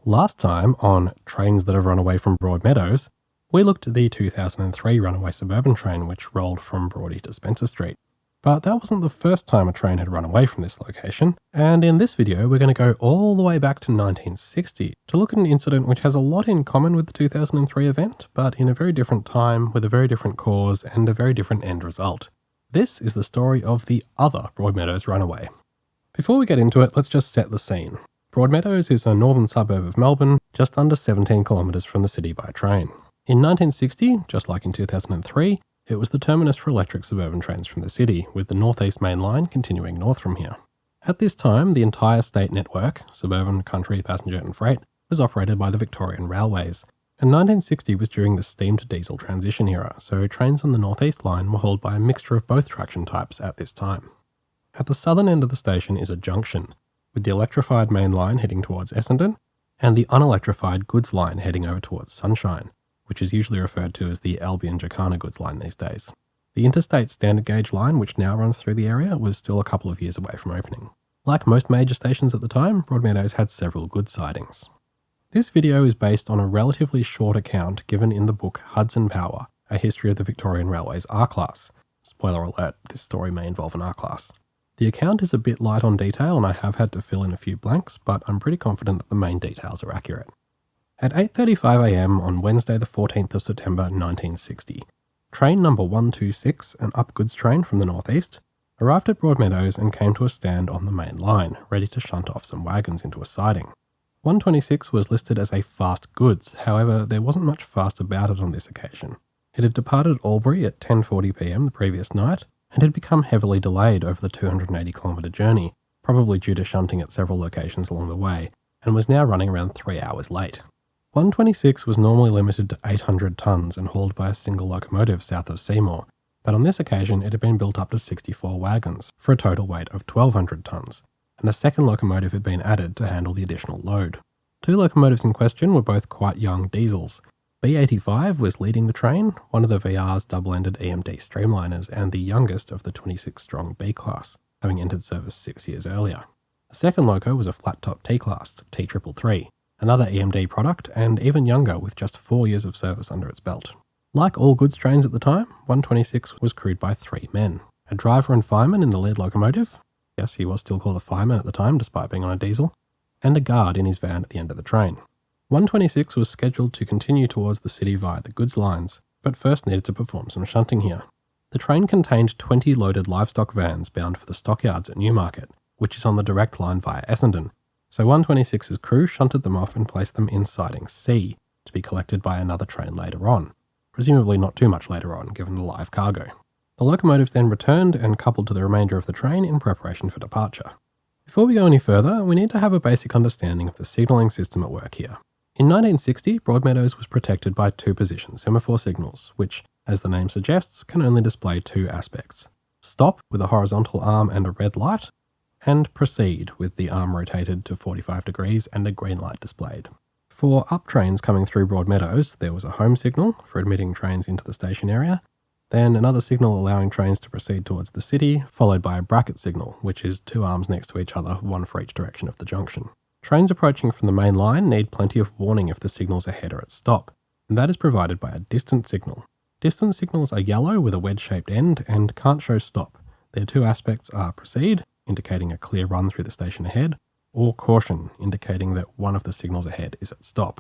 Last time on Trains That Have Run Away from Broadmeadows, we looked at the 2003 Runaway suburban train which rolled from Broady to Spencer Street. But that wasn't the first time a train had run away from this location, and in this video we're going to go all the way back to 1960 to look at an incident which has a lot in common with the 2003 event, but in a very different time, with a very different cause, and a very different end result. This is the story of the other Broadmeadows runaway. Before we get into it, let's just set the scene. Broadmeadows is a northern suburb of Melbourne, just under 17 kilometres from the city by train. In 1960, just like in 2003, it was the terminus for electric suburban trains from the city, with the North East Main Line continuing north from here. At this time, the entire state network, suburban, country, passenger and freight, was operated by the Victorian Railways, and 1960 was during the steam to diesel transition era, so trains on the North East Line were hauled by a mixture of both traction types at this time. At the southern end of the station is a junction, with the electrified main line heading towards Essendon, and the unelectrified goods line heading over towards Sunshine, which is usually referred to as the Albion-Jacana goods line these days. The interstate standard gauge line, which now runs through the area, was still a couple of years away from opening. Like most major stations at the time, Broadmeadows had several goods sidings. This video is based on a relatively short account given in the book Hudson Power, A History of the Victorian Railways R-Class. Spoiler alert, this story may involve an R-Class. The account is a bit light on detail and I have had to fill in a few blanks, but I'm pretty confident that the main details are accurate. At 8:35am on Wednesday the 14th of September 1960, train number 126, an up goods train from the northeast, arrived at Broadmeadows and came to a stand on the main line, ready to shunt off some wagons into a siding. 126 was listed as a fast goods, however there wasn't much fast about it on this occasion. It had departed Albury at 10:40pm the previous night, and had become heavily delayed over the 280-kilometre journey, probably due to shunting at several locations along the way, and was now running around 3 hours late. 126 was normally limited to 800 tonnes and hauled by a single locomotive south of Seymour, but on this occasion it had been built up to 64 wagons, for a total weight of 1,200 tonnes, and a second locomotive had been added to handle the additional load. Two locomotives in question were both quite young diesels. B85 was leading the train, one of the VR's double-ended EMD streamliners and the youngest of the 26-strong B-class, having entered service 6 years earlier. The second loco was a flat-top T-class, T333, another EMD product and even younger with just 4 years of service under its belt. Like all goods trains at the time, 126 was crewed by 3 men. A driver and fireman in the lead locomotive, yes, he was still called a fireman at the time despite being on a diesel, and a guard in his van at the end of the train. 126 was scheduled to continue towards the city via the goods lines, but first needed to perform some shunting here. The train contained 20 loaded livestock vans bound for the stockyards at Newmarket, which is on the direct line via Essendon, so 126's crew shunted them off and placed them in siding C, to be collected by another train later on, presumably not too much later on given the live cargo. The locomotives then returned and coupled to the remainder of the train in preparation for departure. Before we go any further, we need to have a basic understanding of the signalling system at work here. In 1960, Broadmeadows was protected by two position semaphore signals, which, as the name suggests, can only display two aspects. Stop with a horizontal arm and a red light, and proceed with the arm rotated to 45 degrees and a green light displayed. For up trains coming through Broadmeadows, there was a home signal for admitting trains into the station area, then another signal allowing trains to proceed towards the city, followed by a bracket signal, which is two arms next to each other, one for each direction of the junction. Trains approaching from the main line need plenty of warning if the signals ahead are at stop, and that is provided by a distance signal. Distance signals are yellow with a wedge-shaped end and can't show stop. Their two aspects are proceed, indicating a clear run through the station ahead, or caution, indicating that one of the signals ahead is at stop.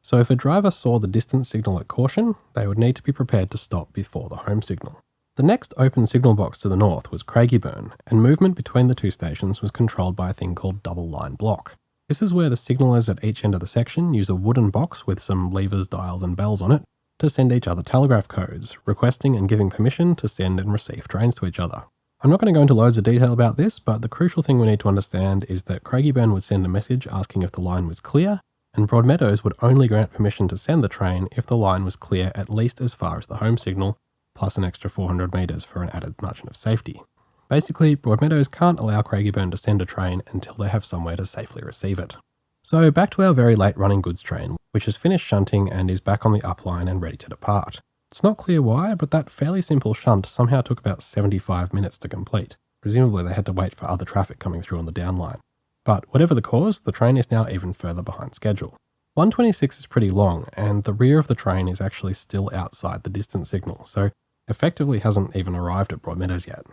So if a driver saw the distance signal at caution, they would need to be prepared to stop before the home signal. The next open signal box to the north was Craigieburn, and movement between the two stations was controlled by a thing called double line block. This is where the signallers at each end of the section use a wooden box with some levers, dials and bells on it to send each other telegraph codes, requesting and giving permission to send and receive trains to each other. I'm not going to go into loads of detail about this, but the crucial thing we need to understand is that Craigieburn would send a message asking if the line was clear, and Broadmeadows would only grant permission to send the train if the line was clear at least as far as the home signal, plus an extra 400 metres for an added margin of safety. Basically, Broadmeadows can't allow Craigieburn to send a train until they have somewhere to safely receive it. So back to our very late running goods train, which has finished shunting and is back on the up line and ready to depart. It's not clear why, but that fairly simple shunt somehow took about 75 minutes to complete. Presumably they had to wait for other traffic coming through on the down line. But whatever the cause, the train is now even further behind schedule. 126 is pretty long, and the rear of the train is actually still outside the distance signal, so effectively hasn't even arrived at Broadmeadows yet.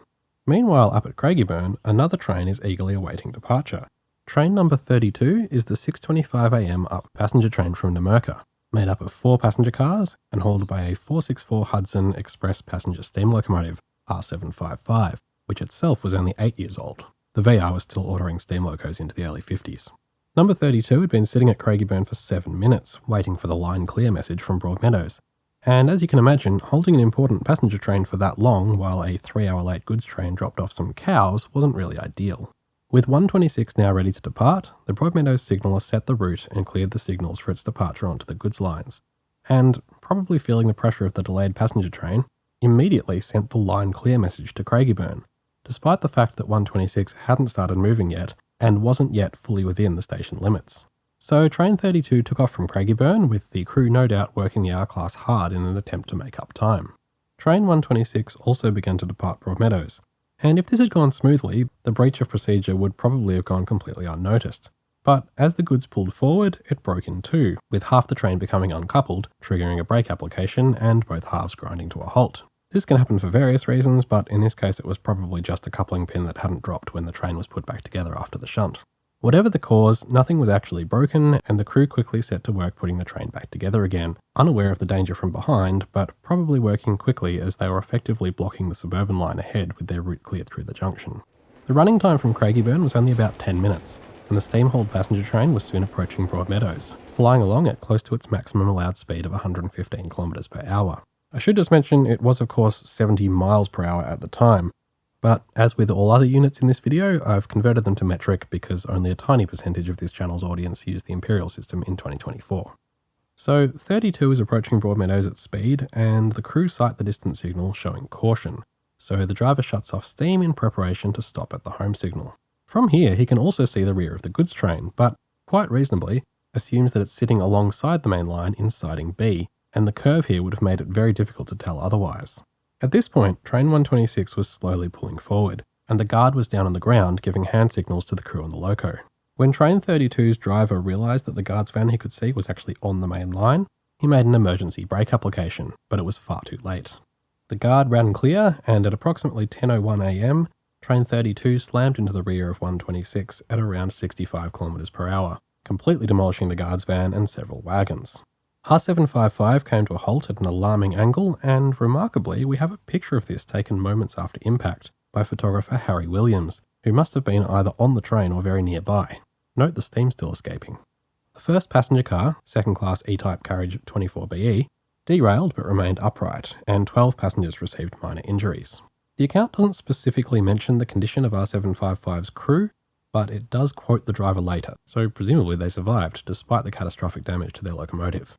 Meanwhile, up at Craigieburn, another train is eagerly awaiting departure. Train number 32 is the 6:25am up passenger train from Numurkah, made up of 4 passenger cars and hauled by a 464 Hudson Express passenger steam locomotive, R755, which itself was only 8 years old. The VR was still ordering steam locos into the early 50s. Number 32 had been sitting at Craigieburn for 7 minutes, waiting for the line clear message from Broadmeadows. And as you can imagine, holding an important passenger train for that long while a 3-hour late goods train dropped off some cows wasn't really ideal. With 126 now ready to depart, the Broadmeadows signaller set the route and cleared the signals for its departure onto the goods lines. And, probably feeling the pressure of the delayed passenger train, immediately sent the line clear message to Craigieburn, despite the fact that 126 hadn't started moving yet and wasn't yet fully within the station limits. So train 32 took off from Craigieburn, with the crew no doubt working the R-Class hard in an attempt to make up time. Train 126 also began to depart Broadmeadows, and if this had gone smoothly, the breach of procedure would probably have gone completely unnoticed. But as the goods pulled forward, it broke in two, with half the train becoming uncoupled, triggering a brake application and both halves grinding to a halt. This can happen for various reasons, but in this case it was probably just a coupling pin that hadn't dropped when the train was put back together after the shunt. Whatever the cause, nothing was actually broken, and the crew quickly set to work putting the train back together again, unaware of the danger from behind, but probably working quickly as they were effectively blocking the suburban line ahead with their route cleared through the junction. The running time from Craigieburn was only about 10 minutes, and the steam-hauled passenger train was soon approaching Broadmeadows, flying along at close to its maximum allowed speed of 115 km per hour. I should just mention it was of course 70 miles per hour at the time, but as with all other units in this video, I've converted them to metric because only a tiny percentage of this channel's audience use the imperial system in 2024. So 32 is approaching Broadmeadows at speed, and the crew sight the distance signal showing caution, so the driver shuts off steam in preparation to stop at the home signal. From here he can also see the rear of the goods train, but quite reasonably assumes that it's sitting alongside the main line in siding B, and the curve here would have made it very difficult to tell otherwise. At this point, train 126 was slowly pulling forward, and the guard was down on the ground giving hand signals to the crew on the loco. When train 32's driver realised that the guard's van he could see was actually on the main line, he made an emergency brake application, but it was far too late. The guard ran clear, and at approximately 10:01am, train 32 slammed into the rear of 126 at around 65 km per hour, completely demolishing the guard's van and several wagons. R755 came to a halt at an alarming angle, and remarkably, we have a picture of this taken moments after impact by photographer Harry Williams, who must have been either on the train or very nearby. Note the steam still escaping. The first passenger car, second class E-Type carriage 24BE, derailed but remained upright, and 12 passengers received minor injuries. The account doesn't specifically mention the condition of R755's crew, but it does quote the driver later, so presumably they survived despite the catastrophic damage to their locomotive.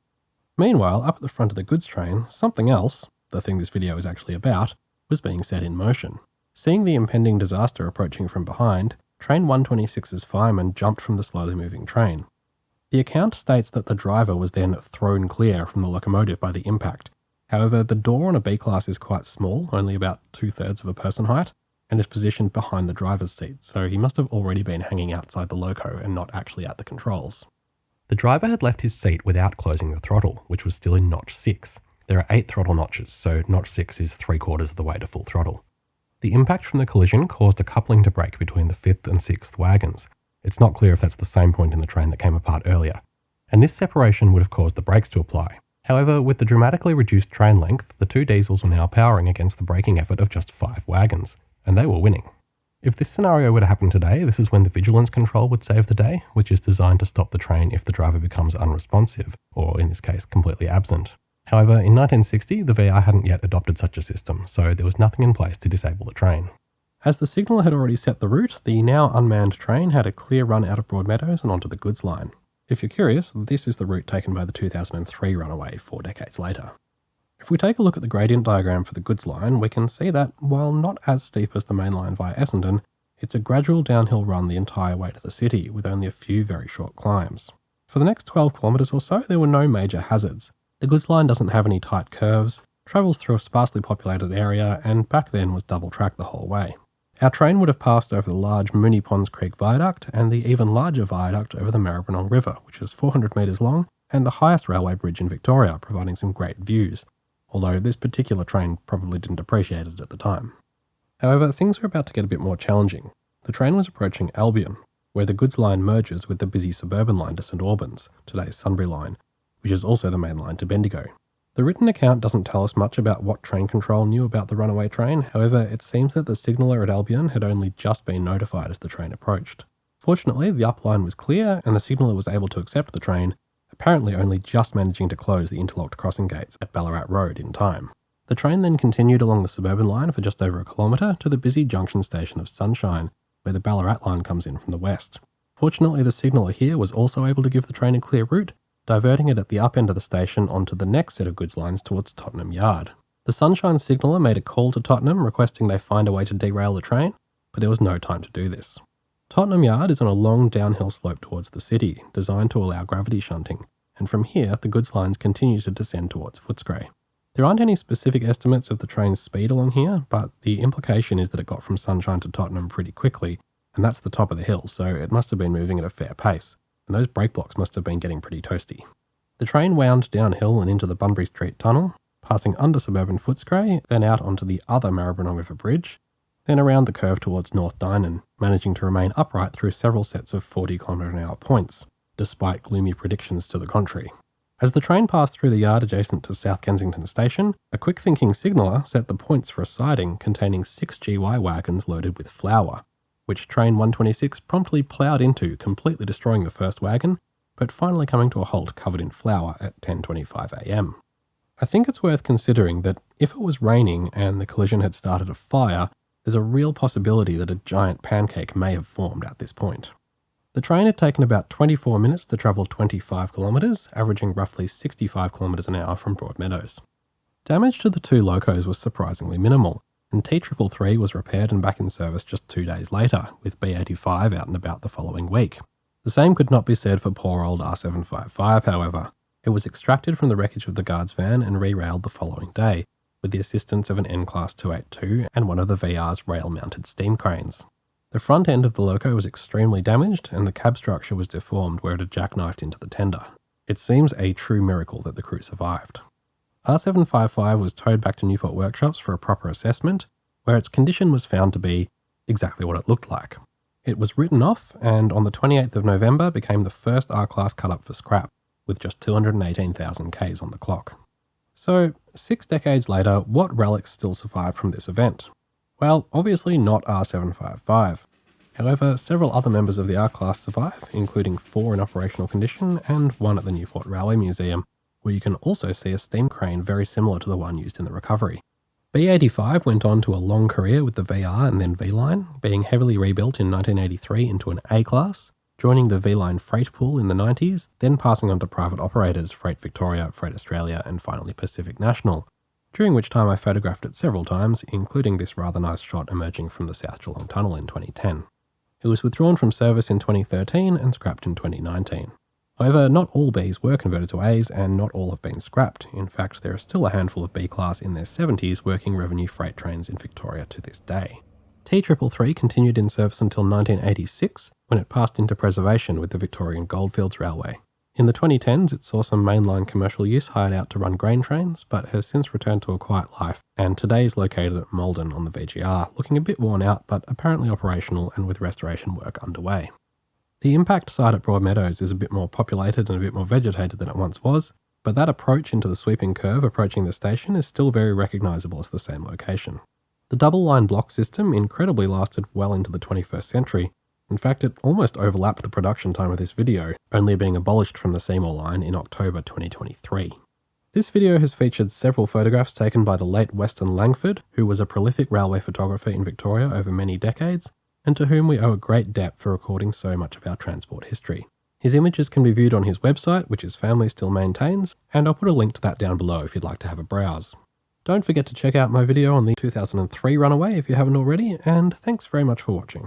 Meanwhile, up at the front of the goods train, something else, the thing this video is actually about, was being set in motion. Seeing the impending disaster approaching from behind, train 126's fireman jumped from the slowly moving train. The account states that the driver was then thrown clear from the locomotive by the impact. However, the door on a B-class is quite small, only about 2/3 of a person height, and is positioned behind the driver's seat, so he must have already been hanging outside the loco and not actually at the controls. The driver had left his seat without closing the throttle, which was still in notch 6. There are 8 throttle notches, so notch 6 is 3/4 of the way to full throttle. The impact from the collision caused a coupling to break between the 5th and 6th wagons. It's not clear if that's the same point in the train that came apart earlier, and this separation would have caused the brakes to apply. However, with the dramatically reduced train length, the 2 diesels were now powering against the braking effort of just 5 wagons, and they were winning. If this scenario were to happen today, this is when the vigilance control would save the day, which is designed to stop the train if the driver becomes unresponsive, or in this case, completely absent. However, in 1960, the VR hadn't yet adopted such a system, so there was nothing in place to disable the train. As the signaller had already set the route, the now unmanned train had a clear run out of Broadmeadows and onto the goods line. If you're curious, this is the route taken by the 2003 Runaway 4 decades later. If we take a look at the gradient diagram for the goods line, we can see that, while not as steep as the main line via Essendon, it's a gradual downhill run the entire way to the city, with only a few very short climbs. For the next 12 kilometres or so, there were no major hazards. The goods line doesn't have any tight curves, travels through a sparsely populated area, and back then was double track the whole way. Our train would have passed over the large Moonee Ponds Creek Viaduct and the even larger viaduct over the Maribyrnong River, which is 400 metres long and the highest railway bridge in Victoria, providing some great views, although this particular train probably didn't appreciate it at the time. However, things were about to get a bit more challenging. The train was approaching Albion, where the goods line merges with the busy suburban line to St Albans, today's Sunbury line, which is also the main line to Bendigo. The written account doesn't tell us much about what train control knew about the runaway train. However, it seems that the signaller at Albion had only just been notified as the train approached. Fortunately, the up line was clear and the signaller was able to accept the train, apparently only just managing to close the interlocked crossing gates at Ballarat Road in time. The train then continued along the suburban line for just over a kilometre to the busy junction station of Sunshine, where the Ballarat line comes in from the west. Fortunately, the signaller here was also able to give the train a clear route, diverting it at the up end of the station onto the next set of goods lines towards Tottenham Yard. The Sunshine signaller made a call to Tottenham requesting they find a way to derail the train, but there was no time to do this. Tottenham Yard is on a long downhill slope towards the city, designed to allow gravity shunting, and from here the goods lines continue to descend towards Footscray. There aren't any specific estimates of the train's speed along here, but the implication is that it got from Sunshine to Tottenham pretty quickly, and that's the top of the hill, so it must have been moving at a fair pace, and those brake blocks must have been getting pretty toasty. The train wound downhill and into the Bunbury Street Tunnel, passing under suburban Footscray, then out onto the other Maribyrnong River Bridge, then around the curve towards North Dynon, managing to remain upright through several sets of 40km/h points, despite gloomy predictions to the contrary. As the train passed through the yard adjacent to South Kensington Station, a quick-thinking signaller set the points for a siding containing 6 GY wagons loaded with flour, which train 126 promptly ploughed into, completely destroying the first wagon, but finally coming to a halt covered in flour at 10:25 a.m. I think it's worth considering that if it was raining and the collision had started a fire, there's a real possibility that a giant pancake may have formed at this point. The train had taken about 24 minutes to travel 25 kilometres, averaging roughly 65 kilometres an hour from Broadmeadows. Damage to the two locos was surprisingly minimal, and T333 was repaired and back in service just 2 days later, with B85 out and about the following week. The same could not be said for poor old R755, however. It was extracted from the wreckage of the guard's van and re-railed the following day, with the assistance of an N-Class 282 and one of the VR's rail-mounted steam cranes. The front end of the loco was extremely damaged and the cab structure was deformed where it had jackknifed into the tender. It seems a true miracle that the crew survived. R755 was towed back to Newport Workshops for a proper assessment, where its condition was found to be exactly what it looked like. It was written off and on the 28th of November became the first R-Class cut up for scrap, with just 218,000 Ks on the clock. So, 6 decades later, what relics still survive from this event? Well, obviously not R755. However, several other members of the R-Class survive, including 4 in operational condition and 1 at the Newport Railway Museum, where you can also see a steam crane very similar to the one used in the recovery. B85 went on to a long career with the VR and then V-Line, being heavily rebuilt in 1983 into an A-Class, joining the V-Line freight pool in the 90s, then passing on to private operators Freight Victoria, Freight Australia and finally Pacific National, during which time I photographed it several times, including this rather nice shot emerging from the South Geelong Tunnel in 2010. It was withdrawn from service in 2013 and scrapped in 2019. However, not all Bs were converted to As and not all have been scrapped. In fact, there are still a handful of B-Class in their 70s working revenue freight trains in Victoria to this day. T333 continued in service until 1986, when it passed into preservation with the Victorian Goldfields Railway. In the 2010s, it saw some mainline commercial use hired out to run grain trains, but has since returned to a quiet life, and today is located at Maldon on the VGR, looking a bit worn out but apparently operational and with restoration work underway. The impact site at Broadmeadows is a bit more populated and a bit more vegetated than it once was, but that approach into the sweeping curve approaching the station is still very recognisable as the same location. The double-line block system incredibly lasted well into the 21st century. In fact, it almost overlapped the production time of this video, only being abolished from the Seymour line in October 2023. This video has featured several photographs taken by the late Weston Langford, who was a prolific railway photographer in Victoria over many decades, and to whom we owe a great debt for recording so much of our transport history. His images can be viewed on his website, which his family still maintains, and I'll put a link to that down below if you'd like to have a browse. Don't forget to check out my video on the 2003 Runaway if you haven't already, and thanks very much for watching.